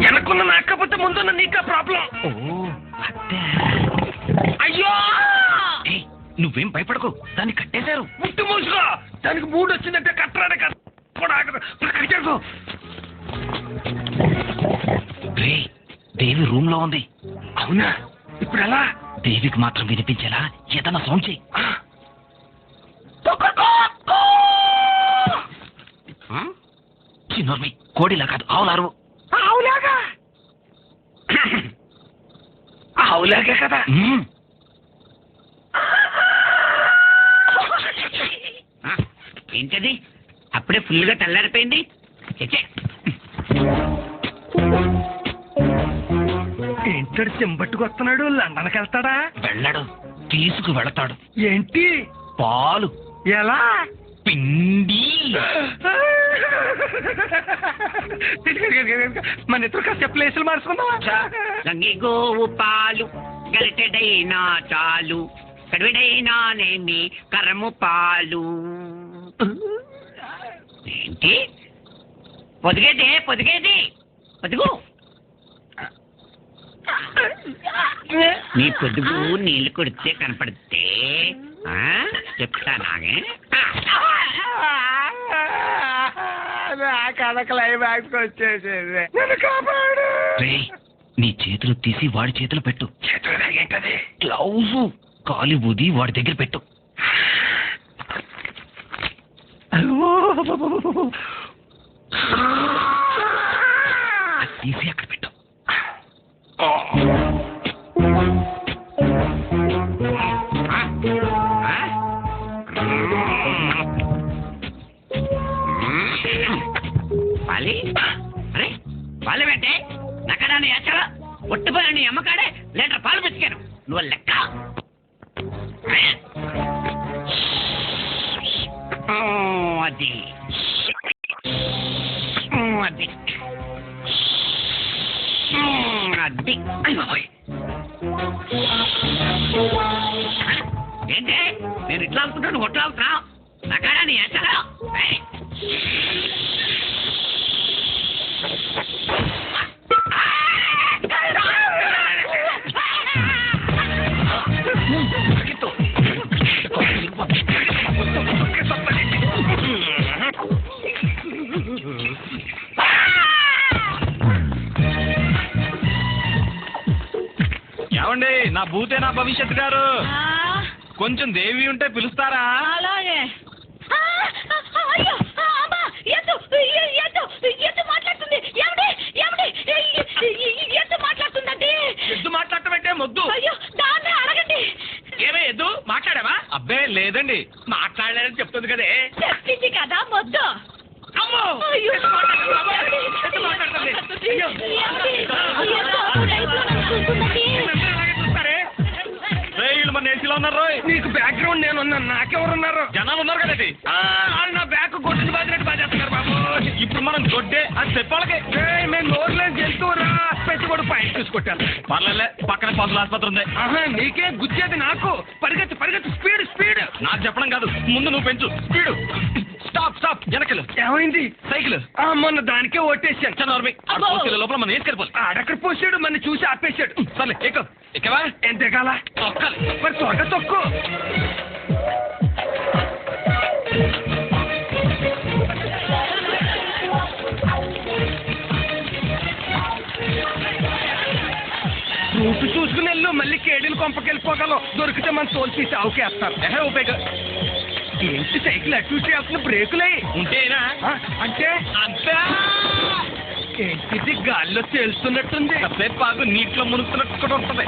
వెనకున్న నాకపోతే ముందున్న నీకా ప్రాబ్లం. అయ్యో నువ్వేం భయపడకు, దాన్ని కట్టేశారు. ముట్టు మూసుకో. దానికి మూడు వచ్చిందంటే కట్టరాడే కదా. దేవి రూమ్ లో ఉంది. అవునా? ఇప్పుడు ఎలా? దేవికి మాత్రం వినిపించేలా ఏదన్నా సౌండ్ చేయి. చిన్నోర్మి, కోడిలా కాదు, ఆవులారు. ఆవులాగా? ఆవులాగే కదా. ఏంటది అప్పుడే ఫుల్ గా తెల్లారిపోయింది? ఏంటాడు చెంబట్టుకొస్తున్నాడు? లండన్కి వెళ్తాడా? వెళ్ళడు, తీసుకు వెళతాడు. ఏంటి? పాలు. ఎలా? పిండి. మన ఇద్దరు కాస్త ప్లేసులు మార్చుకుందామా? గంగి గోవు పాలు గరిటెడైనా చాలు, కడివిడైనానేమి కరము పాలు. ఏంటి పొదిగేది? పొదుగు నీ పొదుగు నీళ్లు కొడితే కనపడితే చెప్తానాగే. కథ క్లైమాక్స్ వచ్చేసేది. నీ చేతులు తీసి వాడి చేతులు పెట్టు. చేతులు ఏంటది? గ్లౌజ్. కాలి ఊది వాడి దగ్గర పెట్టు. తీసి అక్కడ పెట్టు. పాలి అరే పాలు పెట్టే నక్కడాన్ని ఎచ్చరా ఒట్టిపోయిన నీ అమ్మకాడే లీటర్ పాలు పెట్టుకాను. నువ్వు లెక్క. అది అది అది ఏంటే నేను ఇట్లా అనుకుంటాను ఒట్లా అవుతున్నావు? నక్కడా నీ ఎచ్చరా. ఏమండి, నా భూతే నా భవిష్యత్ గారు, కొంచెం దేవి ఉంటే పిలుస్తారా? అలాగే. మాట్లాడుతుంది. మాట్లాడుతుందండి. ఎద్దు మాట్లాడటం అంటే మొద్దు. అయ్యో దాన్ని అడగండి. ఏమే ఎద్దు మాట్లాడావా? అబ్బే లేదండి, మాట్లాడలేదని చెప్తుంది కదే. చెప్పింది కదా మొద్దు. అమ్మో మన ఏసీలో ఉన్నారు. నీకు బ్యాక్గ్రౌండ్ నేను ఉన్నాను, నాకెవరున్నారు? జనాలు ఉన్నారు కదండి. వాళ్ళు నా బ్యాక్ కొట్టిన బాధ్యత బాధేస్తున్నారు బాబు. ఇప్పుడు మనం గొడ్డే అది చెప్పాలకి. మేము నోట్లేని జంతువురా పెట్టి కూడా పైన చూసుకొట్టాను. పర్లేలే, పక్కన పందుల ఆసుపత్రి ఉంది. నీకే గుచ్చేది నాకు. పరిగెత్తి స్పీడ్ స్పీడ్. నాకు చెప్పడం కాదు, ముందు నువ్వు పెంచు స్పీడు. Stop stop. వెనకలు. ఏమైంది? సైకిల్. మొన్న దానికే ఓటేసాను. లోపల మనం వేసుకెళ్ళిపోవాలి. ఆడక్కడ పోసాడు, మన చూసి ఆపేశాడు. సర్లే ఎక్కువ. ఎక్కవా? ఎంత ఎగాల? తొక్కాలి. మరి త్వరగా తొక్కు. రూపు చూసుకుని వెళ్ళు, మళ్ళీ కేడీలు కొంపకెళ్ళిపోగలవు. దొరికితే మన తోలు తీసి ఆవుకేస్తారు. ఉపయోగం ఏంటి సైకిల్ అటు ఇటు వెళ్తున్న బ్రేకులే ఉంటేనా? అంటే అంతా ఏంటిది గాల్లో తేలుతున్నట్టుంది. సేపు బాగు నీటిలో మునుగుతున్నట్టు కూడా ఉంటుంది.